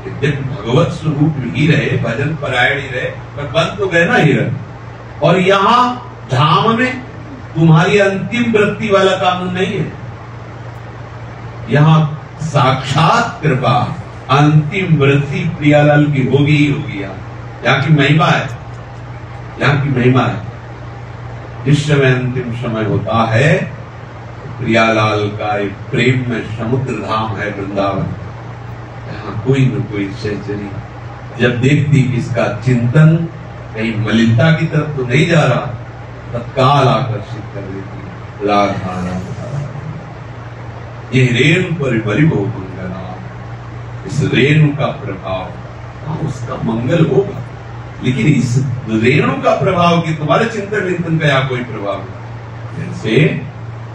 भगवत स्वरूप ही रहे, भजन परायण ही रहे, पर बन तो गए ना हिरण। और यहाँ धाम में तुम्हारी अंतिम वृत्ति वाला कानून नहीं है। यहाँ साक्षात कृपा, अंतिम वृत्ति प्रियालाल की होगी ही होगी। यहाँ की महिमा है, यहाँ की महिमा है। जिस समय अंतिम समय होता है, प्रियालाल का एक प्रेम में समुद्र धाम है वृंदावन। यहाँ कोई न कोई सहचरी जब देखती कि इसका चिंतन कहीं मलिनता की तरफ तो नहीं जा रहा, तत्काल आकर्षित कर देती। राधा राधा, ये रेणु पर परिभो मंगला, इस रेणु का प्रभाव, उसका मंगल होगा। लेकिन इस रेणु का प्रभाव की तुम्हारे चिंतन विंतन का यहाँ कोई प्रभाव नहीं। जैसे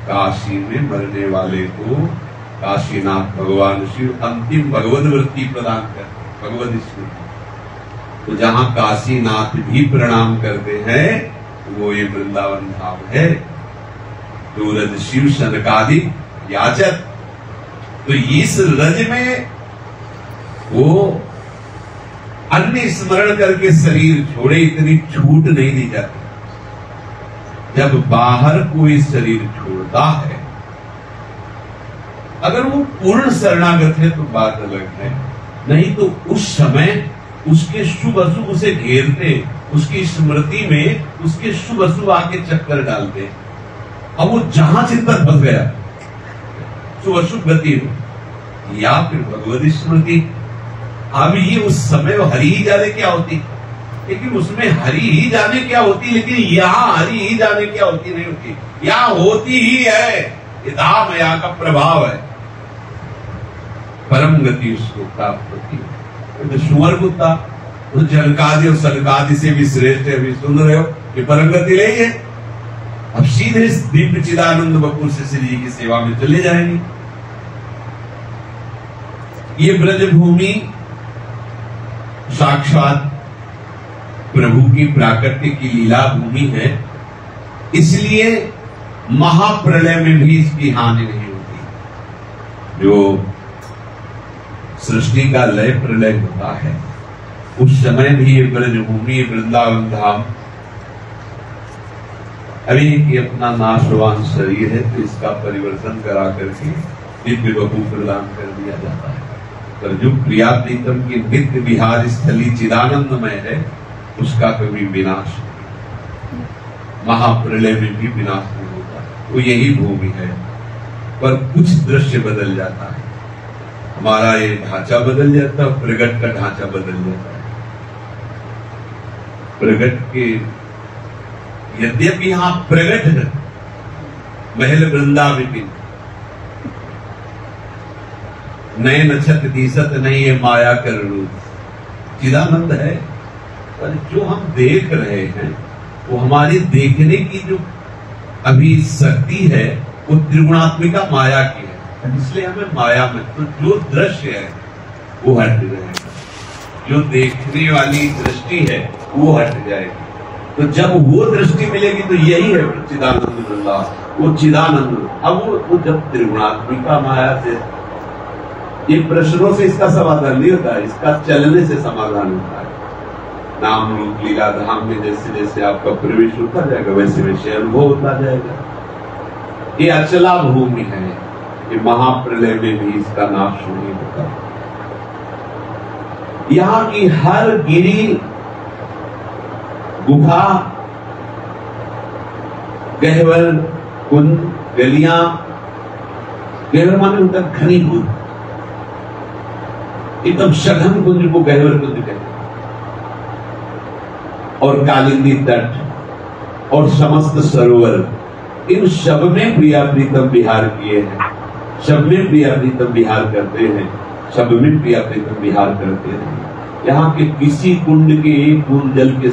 काशी में मरने वाले को काशीनाथ भगवान शिव अंतिम भगवत वृत्ति प्रदान करते, भगवत स्मृति। तो जहाँ काशीनाथ भी प्रणाम करते हैं, वो ये वृंदावन धाम है। जो रज शिव सनकादि याचक, तो इस रज में वो अन्य स्मरण करके शरीर छोड़े, इतनी छूट नहीं दी जाती। जब बाहर कोई शरीर छोड़ता है, अगर वो पूर्ण शरणागत है तो बात अलग है, नहीं तो उस समय उसके शुभ अशुभ उसे घेरते, उसकी स्मृति में उसके शुभ अशुभ आके चक्कर डालते। अब वो जहां चिंतन फंस गया, शुभ अशुभ गति हो या फिर भगवत स्मृति, अब ये उस समय हरि ही जाने क्या होती, लेकिन उसमें हरि ही जाने क्या होती, लेकिन यहाँ हरि ही जाने क्या होती नहीं होती, यहाँ होती ही है। ये धाम है, यहाँ का प्रभाव है, परम गति उसको प्राप्त होती है। तो सुअर कुत्ता उस जनकादि और सनकादि से भी श्रेष्ठ है। अभी सुन रहे हो, ये परम गति नहीं है। अब सीधे दिव्य चिदानंद बपुर से श्री जी की सेवा में चले जाएंगे। ये ब्रज भूमि साक्षात प्रभु की प्राकट्य की लीला भूमि है, इसलिए महाप्रलय में भी इसकी हानि नहीं होती। जो सृष्टि का लय प्रलय होता है उस समय भी ये ब्रजभूमि वृंदावन धाम, अभी कि अपना नाशवान शरीर है तो इसका परिवर्तन करा करके दिव्य बहू प्रदान कर दिया जाता है। पर जो प्रिया प्रीतम की नित्य विहार स्थली चिदानंदमय है उसका कभी विनाश नहीं, महाप्रलय में भी विनाश नहीं होता। वो यही भूमि है, पर कुछ दृश्य बदल जाता है, हमारा ये ढांचा बदल जाता है, प्रगट का ढांचा बदल जाता है। प्रगट के यद्यपि यहां प्रगट है महल वृंदावन, नए नक्षत्र दिशत नहीं है माया कर रूप, चिदानंद है, पर जो हम देख रहे हैं वो हमारी देखने की जो अभी शक्ति है वो त्रिगुणात्मिका माया की है, इसलिए हमें माया में तो जो दृश्य है वो हट जाएगा, जो देखने वाली दृष्टि है वो हट जाएगी। तो जब वो दृष्टि मिलेगी तो यही है चिदानंद वृंदावन, वो चिदानंद। अब वो जब त्रिगुणात्मिका माया से, ये प्रश्नों से इसका समाधान नहीं होता है, इसका चलने से समाधान होता है। नाम रूप लीला धाम में जैसे जैसे आपका प्रवेश होता जाएगा वैसे वैसे अनुभव होता जाएगा। ये अचला भूमि है, ये महाप्रलय में भी इसका नाश नहीं होता। यहाँ की हर गिरी गुफा, गहवर, कुंड, गलियां, गहवर माने होता घनीभूत, एकदम सघन कुंज को गहवर कुंज कहते हैं, और कालिंदी तट और समस्त सरोवर, इन सब में प्रिया प्रीतम विहार किए हैं, सब में प्रिया प्रीतम विहार करते हैं, सब में प्रिया प्रीतम विहार करते हैं। यहाँ के किसी कुंड के एक बूंद जल के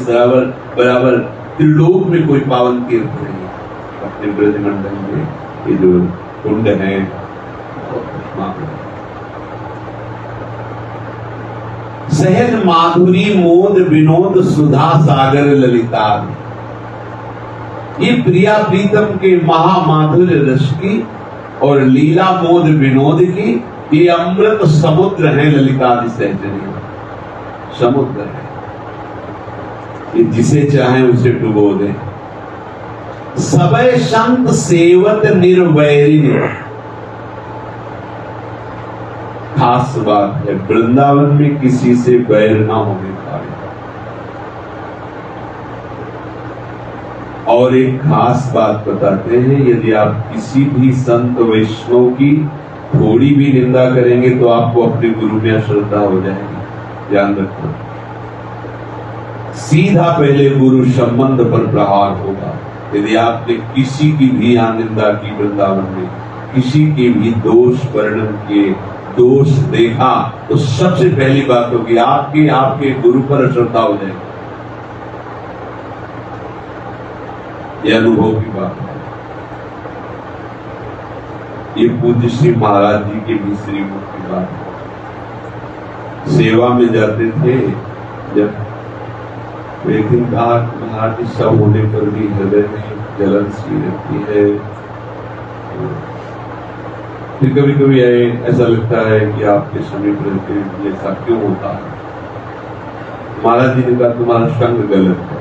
बराबर त्रिलोक में कोई पावन तीर्थ नहीं। अपने ब्रजमंडल में ये जो कुंड है, सहज माधुरी मोद विनोद सुधा सागर ललिता, ये प्रिया प्रीतम के महामाधुर्य रस की और लीला मोद विनोद की ये अमृत समुद्र है। ललितादि सहचरी समुद्र है, ये जिसे चाहे उसे डुबो दे। सबय संत सेवत निर्वैरी, खास बात है वृंदावन में किसी से वैर ना होने पाए। और एक खास बात बताते हैं, यदि आप किसी भी संत वैष्णव की थोड़ी भी निंदा करेंगे तो आपको अपने गुरु में अश्रद्धा हो जाएगी। ध्यान रखना, सीधा पहले गुरु संबंध पर प्रहार होगा। यदि आपने किसी की भी निंदा की वृंदावन में, किसी के भी दोष वर्णन किए, दोष देखा, तो सबसे पहली बात होगी आपके गुरु पर अश्रद्धा हो जाएगी। यह अनुभव की बात है। ये पूज्य श्री महाराज जी के भी श्रीमुख की बात है। सेवा में जाते थे जब, एक दिन कहा महाराज जी सब होने पर भी हृदय में जलन सी रहती है। फिर कभी कभी ऐसा लगता है कि आपके समीप रहते ऐसा क्यों होता है। महाराज जी ने कहा तुम्हारा संग गलत है,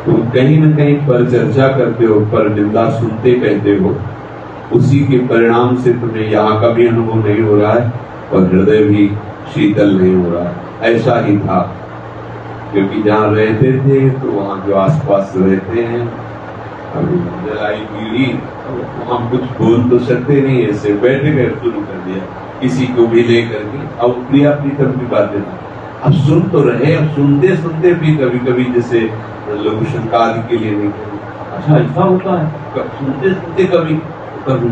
तुम कहीं न कहीं पर चर्चा करते हो, पर निंदा सुनते कहते हो, उसी के परिणाम से तुम्हें यहाँ का भी अनुभव नहीं हो रहा है और हृदय भी शीतल नहीं हो रहा है। ऐसा ही था, क्योंकि जहाँ रहते थे तो वहाँ जो आसपास रहते हैं, अभी जलाई पीढ़ी, हम कुछ बोल तो सकते नहीं, ऐसे बैठे गए शुरू कर दिया किसी को भी लेकर के। अब प्रिया प्रीतम की बातें अब सुन तो रहे, अब सुनते सुनते भी कभी कभी जैसे लोग शंका आदि के लिए नहीं करें, अच्छा ऐसा होता है, सुनते सुनते कभी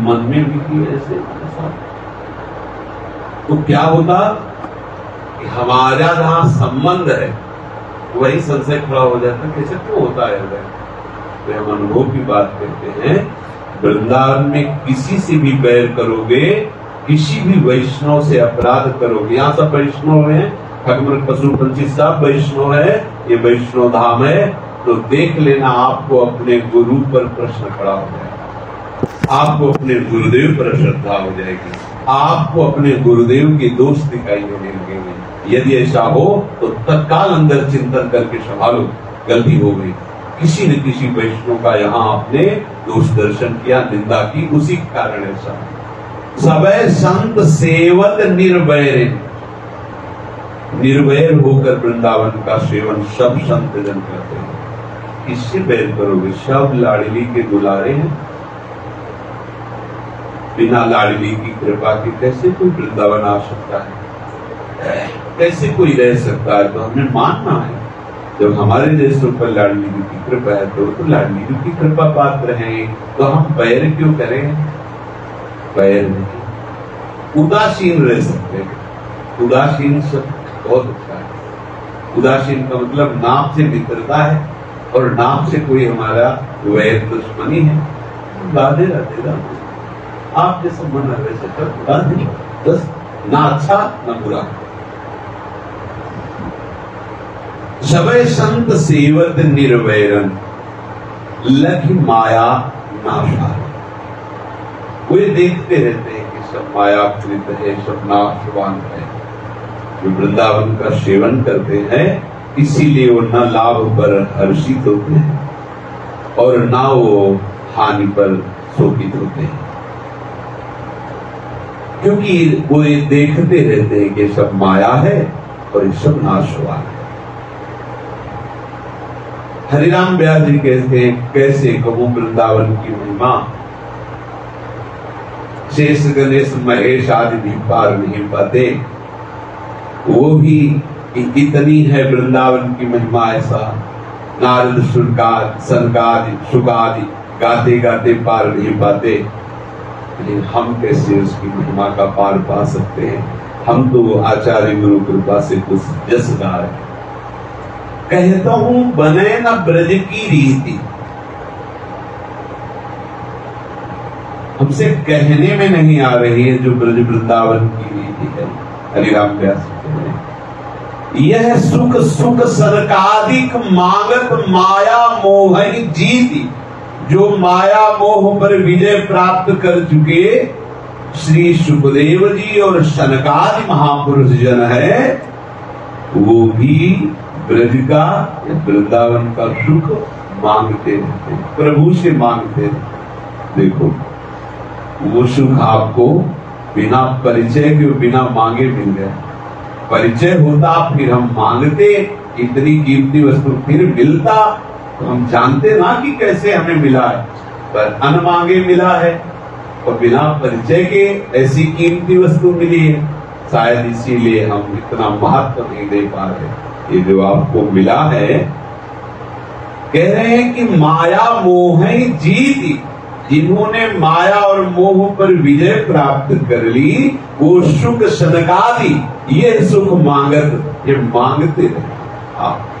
मन में भी की ऐसे ऐसा। तो क्या होता कि हमारा जहाँ संबंध है वही संशय खड़ा हो जाता है, कैसे क्यों होता है। तो हम अनुभव की बात करते हैं, वृंदावन में किसी से भी बैर करोगे, किसी भी वैष्णव से अपराध करोगे, यहाँ सब वैष्णव हैं खगमल पशु पंछी सब वैष्णव है, ये वैष्णव धाम है, तो देख लेना आपको अपने गुरु पर प्रश्न खड़ा हो जाएगा, आपको अपने गुरुदेव पर श्रद्धा हो जाएगी, आपको अपने गुरुदेव की दोष दिखाई देने लगेंगे। यदि ऐसा हो तो तत्काल अंदर चिंतन करके संभालो, गलती हो गई, किसी न किसी वैष्णव का यहाँ आपने दोष दर्शन किया, निंदा की, उसी के कारण ऐसा। सबे संत सेवत निर्वैर, निर्वैर होकर वृंदावन का सेवन सब संत जन करते हैं। किससे बैर करोगे? सब लाडली के दुलारे हैं। बिना लाडली की कृपा के कैसे कोई वृंदावन आ सकता है, कैसे कोई रह सकता है? तो हमें मानना है जब हमारे जैसों पर लाडली की कृपा है तो लाडली की कृपा पात्र हैं, तो हम बैर क्यों करें? बैर नहीं, उदासीन रह सकते हैं। उदासीन सब बहुत अच्छा है। उदासीन का मतलब नाम से मित्रता है और नाम से कोई हमारा वैर दुश्मनी है। राधे राधे राधे, आप जैसे मन है वैसे सब राधे, बस ना अच्छा ना बुरा। सबे संत सेवत निर्वैरन, लख माया नाशा। वे देखते रहते हैं कि सब मायाकृत है, सब नाशवान है। जो वृंदावन का सेवन करते हैं इसीलिए वो न लाभ पर हर्षित होते हैं और ना वो हानि पर शोकित होते हैं, क्योंकि वो ये देखते रहते हैं कि सब माया है और ये सब नाशवान है। हरिराम व्यास जी कहते हैं, कैसे कहूं वृंदावन की महिमा, शेष गणेश महेश आदि भी पार नहीं पाते। वो भी इतनी है वृंदावन की महिमा, ऐसा नारद सनकादि शुकादि गाते गाते पार नहीं पाते। लेकिन हम कैसे उसकी महिमा का पार पा सकते हैं? हम तो आचार्य गुरु कृपा से कुछ जसदार है। कहता हूं बने न ब्रज की रीति, हमसे कहने में नहीं आ रही है जो ब्रज वृंदावन की रीति है। हरिराम व्यास यह सुख सुख सरकादिक मांगत माया मोह जीती, जो माया मोह पर विजय प्राप्त कर चुके श्री सुखदेव जी और सनकादि महापुरुष जन है, वो भी ब्रज का वृंदावन का सुख मांगते रहते, प्रभु से मांगते रहते। देखो वो सुख आपको बिना परिचय के, बिना मांगे मिल गया। परिचय होता फिर हम मांगते, इतनी कीमती वस्तु फिर मिलता तो हम जानते ना कि कैसे हमें मिला है, पर अनमांगे मिला है और बिना परिचय के ऐसी कीमती वस्तु मिली है। शायद इसीलिए हम इतना महत्व नहीं दे पा रहे। ये जो आपको मिला है, कह रहे हैं कि माया मोह जीती, जिन्होंने माया और मोह पर विजय प्राप्त कर ली, वो सुख सनकादि ये सुख मांगत, ये मांगते रहे। आप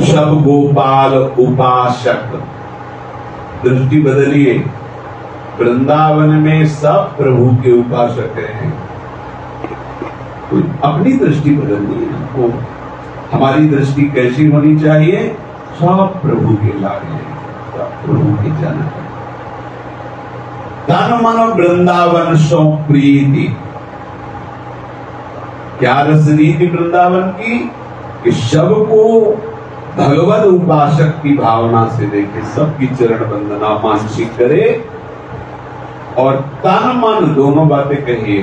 सब गोपाल उपासक, दृष्टि बदलिए, वृंदावन में सब प्रभु के उपासक हैं। अपनी दृष्टि बदलिए हमको। हमारी दृष्टि कैसी होनी चाहिए? सब प्रभु के लागे, प्रभु की जन है। तन मन वृंदावन सो प्रीति, क्या रसनीति वृंदावन की कि सबको भगवत उपासक की भावना से देखे, सबकी चरण वंदना मानसिक करे और तन मन दोनों बातें कहिए।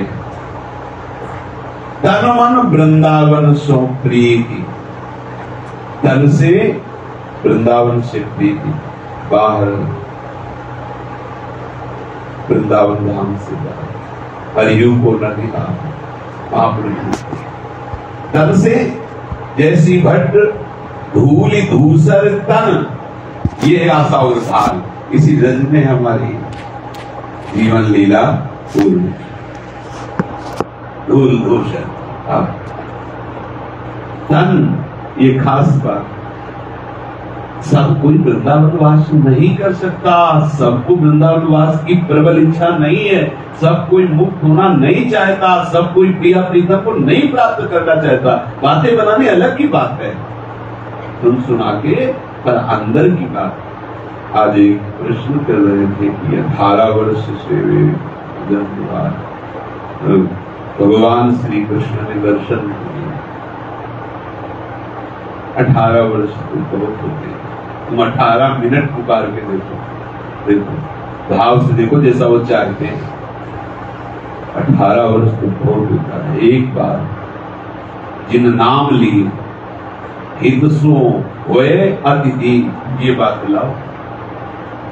तन मन वृंदावन सो प्रीति, तन से वृंदावन से प्रीति, बाहर वृंदावन धाम से बाहर हरियू को न निकाल आप तन से। जैसी भट्ट धूलि धूसर तन, ये आशा और ढाल, इसी रज में हमारी जीवन लीला पूर्ण। धूल धूसर तन, ये खास बात। सब कोई वृंदावन वास नहीं कर सकता, सबको वृंदावन वास की प्रबल इच्छा नहीं है, सब कोई मुक्त होना नहीं चाहता, सब कोई प्रिया प्रीतम को नहीं प्राप्त करना चाहता। बातें बनाने अलग की बात है, सुन सुना के, पर अंदर की बात। आज एक प्रश्न कर रहे थे कि 18 वर्ष से भगवान श्री कृष्ण ने दर्शन किए। 18 वर्ष तो बहुत होते, तुम 18 मिनट पुकार के देखो, देखो भाव से देखो जैसा वो चाहते हैं। 18 वर्ष तो बहुत होता है। एक बार जिन नाम लिए हितसो होए अतिथि, ये बात लाओ,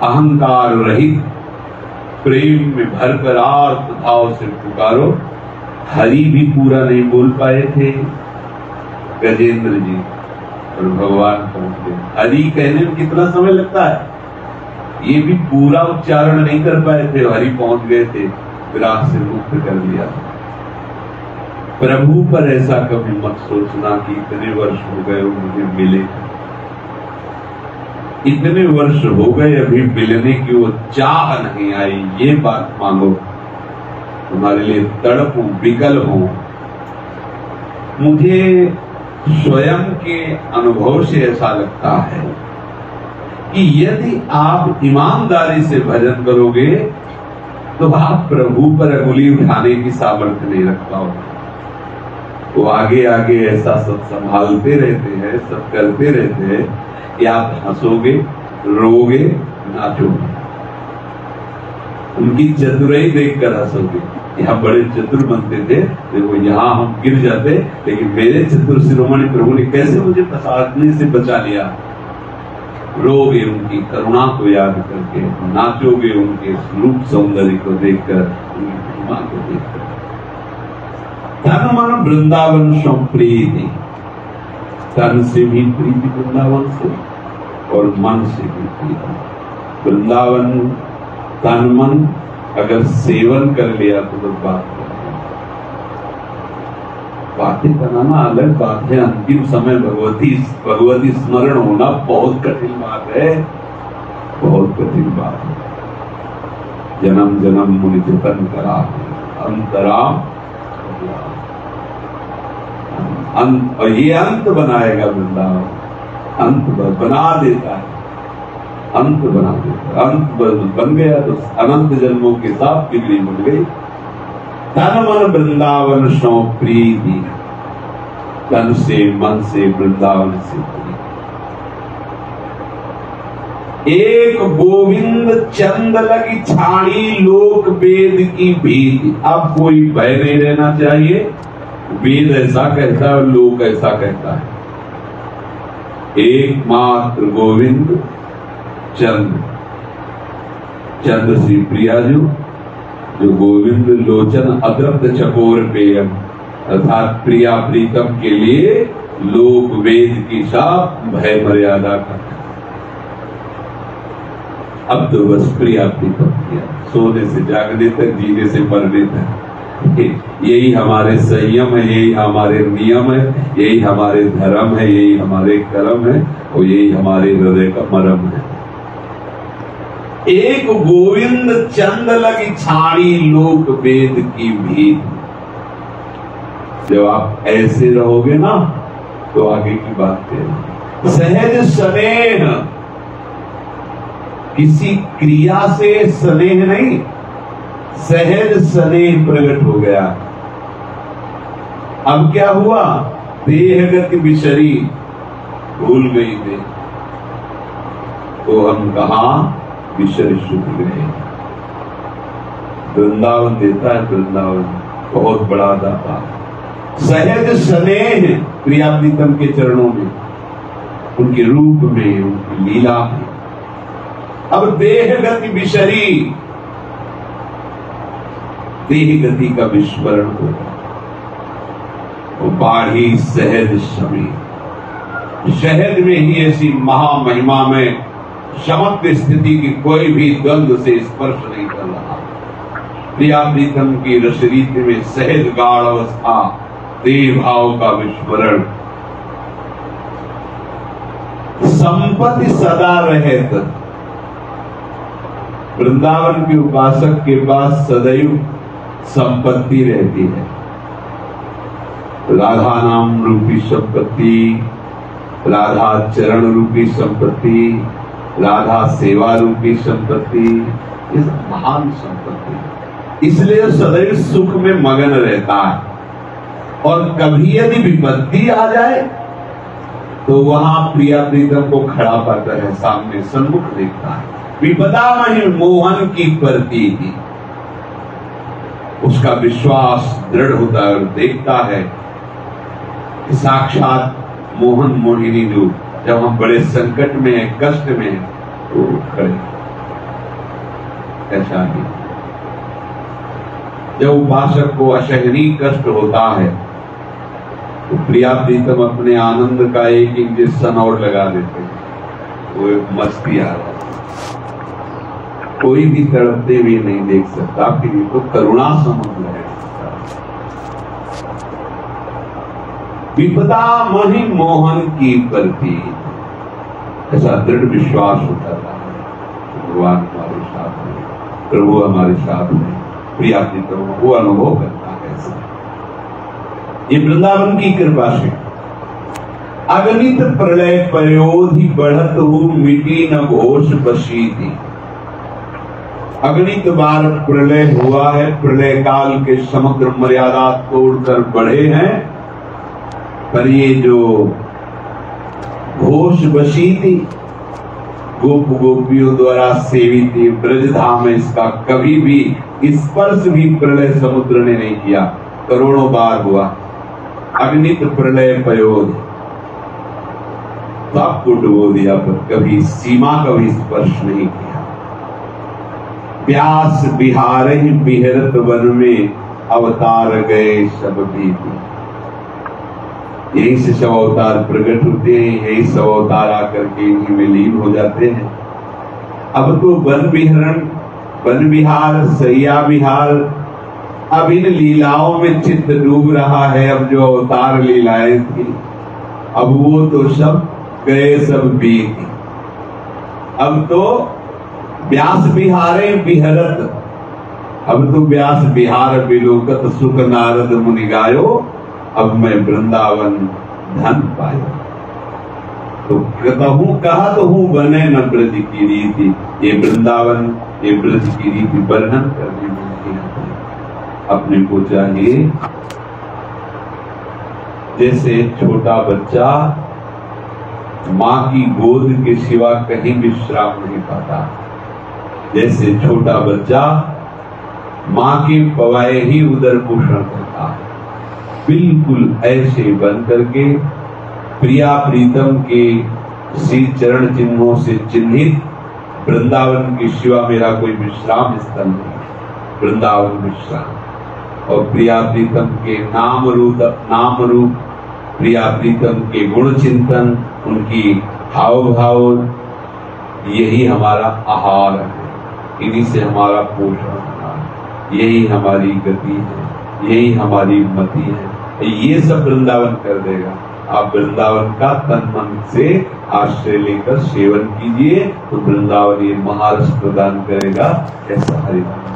अहंकार रहित प्रेम में भरकर आर्त भाव से पुकारो। हरि भी पूरा नहीं बोल पाए थे गजेंद्र जी, और भगवान पहुंच गए। हरि कहने में कितना समय लगता है, ये भी पूरा उच्चारण नहीं कर पाए थे, हरि पहुंच गए थे, विराग से मुक्त कर दिया। प्रभु पर ऐसा कभी मत सोचना कि इतने वर्ष हो गए मुझे मिले, इतने वर्ष हो गए अभी मिलने की वो चाह नहीं आई। ये बात मांगो, तुम्हारे लिए तड़प हूं, विकल हूं। मुझे स्वयं के अनुभव से ऐसा लगता है कि यदि आप ईमानदारी से भजन करोगे तो आप प्रभु पर अंगुली उठाने की सामर्थ्य नहीं रख पाओगे। वो आगे आगे ऐसा सब संभालते रहते हैं, सब करते रहते हैं कि आप हंसोगे, रोगे, नाचोगे। उनकी चतुराई देखकर हंसोगे। यहाँ बड़े चतुर बनते थे, देखो यहाँ हम गिर जाते, लेकिन मेरे चतुर शिरोमणि प्रभु ने कैसे मुझे फंसाने से बचा लिया। रोगे उनकी करुणा को याद करके, नाचोगे उनके रूप सौंदर्य को देखकर, उनकी महिमा को देखकर। तन मन वृंदावन सो प्रीति, तन से भी प्रीति वृंदावन से और मन से भी प्रीति। वृंदावन तन मन अगर सेवन कर लिया तो बात कर लिया। बातें बनाना अलग बात है, अंतिम समय भगवती स्मरण होना बहुत कठिन बात है, बहुत कठिन बात है। जन्म जन्म मुनि जतन करा अंतराम, और ये अंत बनाएगा वृंदावन, अंत बना देता है, अंत बना देता है। अंत बन गया तो अनंत जन्मों के साथ बिगड़ी बन गई। तन मन वृंदावन सो प्रीति, तन से मन से वृंदावन से प्रीति। एक गोविंद चंद लगी छाणी, लोक वेद की भीति। अब कोई भय नहीं रहना चाहिए, वेद ऐसा कहता है और लोक ऐसा कहता है। एकमात्र गोविंद चंद, चंद श्री प्रिया जो गोविंद लोचन अतृप्त चकोर पेयम, अर्थात प्रिया प्रीतम के लिए लोक वेद की साप भय मर्यादा का। अब तो बस प्रिया प्रीतम किया, सोने से जागने तक, जीने से मरने तक। यही हमारे संयम है, यही हमारे नियम है, यही हमारे धर्म है, यही हमारे कर्म है, और यही हमारे हृदय का मरम है। एक गोविंद चंद लगी छाणी, लोक वेद की भीत। जब आप ऐसे रहोगे ना तो आगे की बात है। सहज स्नेह, किसी क्रिया से स्नेह नहीं, सहज स्नेह प्रकट हो गया। अब क्या हुआ, देहगत विशरी भूल गई थे, तो हम कहा विशर सुख गए। वृंदावन देता है, वृंदावन बहुत बड़ा दाता। सहज स्नेह प्रिया प्रीतम के चरणों में, उनके रूप में, उनकी लीला में। अब देह गति विशरी, देह गति का विस्मरण होगा। वो बाढ़ी सहज समी, शहद में ही ऐसी महामहिमा में समत्व स्थिति की कोई भी द्वंद्व से स्पर्श नहीं कर रहा। प्रिया प्रीतम की रसरीति में सहज गाढ़ अवस्था, देह भाव का विस्मरण। संपत्ति सदा रहत। वृंदावन के उपासक के पास सदैव संपत्ति रहती है। राधा नाम रूपी संपत्ति, राधा चरण रूपी संपत्ति, राधा सेवा रूपी संपत्ति, इस महान संपत्ति, इसलिए सदैव सुख में मगन रहता है। और कभी यदि विपत्ति आ जाए तो वहां प्रिया प्रीतम को खड़ा पाता है, सामने सन्मुख देखता है। विपदा महि मोहन की प्रतीति, उसका विश्वास दृढ़ होता है और देखता है कि साक्षात मोहन मोहिनी जो जब हम बड़े संकट में हैं, कष्ट में हैं, तो खड़े। ऐसा ही जब उपासक को असहनीय कष्ट होता है तो प्रिया प्रीतम अपने आनंद का एक इंजेक्शन और लगा देते हैं, वो एक मस्ती आ रहा है। कोई भी तड़पते हुए नहीं देख सकता, फिर ये तो करुणा समुद्र है। विपदा महि मोहन की प्रति, ऐसा दृढ़ विश्वास होता था, भगवान हमारे साथ में, प्रभु हमारे साथ में, प्रिया प्रीतम वो अनुभव करता है। ऐसा ये वृंदावन की कृपा से। अगणित प्रलय पयोधि बढ़त हो, मिटी न घोष बसी थी। अगणित बार प्रलय हुआ है, प्रलय काल के समग्र मर्यादा तोड़कर बढ़े हैं, पर ये जो घोष बसी थी, गोप गोपियों द्वारा सेवित ब्रजधाम में, इसका कभी भी स्पर्श भी प्रलय समुद्र ने नहीं किया। करोड़ों बार हुआ अगणित प्रलय पयोध, सबको डुबो दिया, पर कभी सीमा का भी स्पर्श नहीं किया। प्यास बिहारे बिहरत वन में, अवतार गए सब बीती। यही से सब अवतार प्रकट होते हैं, यही सब अवतार आकर के इन्हीं में लीन हो जाते हैं। अब तो वन विहरण, वन विहार, सैया विहार, अब इन लीलाओं में चित्त डूब रहा है। अब जो अवतार लीलाएं थी, अब वो तो सब गए, सब बीती। अब तो व्यास बिहारे बिहरत, अब तो व्यास बिहार बिलोकत, सुख नारद मुनि गायो, अब मैं वृंदावन धन पायो। तो कहूं कहा तो हूं बने न ब्रज की रीति, ये वृंदावन, ये ब्रज की रीति वर्णन करने में नहीं आती। अपने को चाहिए जैसे छोटा बच्चा मां की गोद के सिवा कहीं विश्राम नहीं पाता, जैसे छोटा बच्चा मां के पवाए ही उदर पोषण करता है, बिल्कुल ऐसे बन करके प्रिया प्रीतम के श्री चरण चिन्हों से चिन्हित वृंदावन के सिवा मेरा कोई विश्राम स्थल नहीं। वृंदावन विश्राम और प्रिया प्रीतम के नाम रूप प्रिया प्रीतम के गुण चिंतन, उनकी हाव भाव, यही हमारा आहार है, इन्हीं से हमारा पोषण होना है, यही हमारी गति है, यही हमारी मति है। ये सब वृंदावन कर देगा। आप वृंदावन का तन मन से आश्रय लेकर सेवन कीजिए तो वृंदावन ये महारस प्रदान करेगा। ऐसा हरिनाम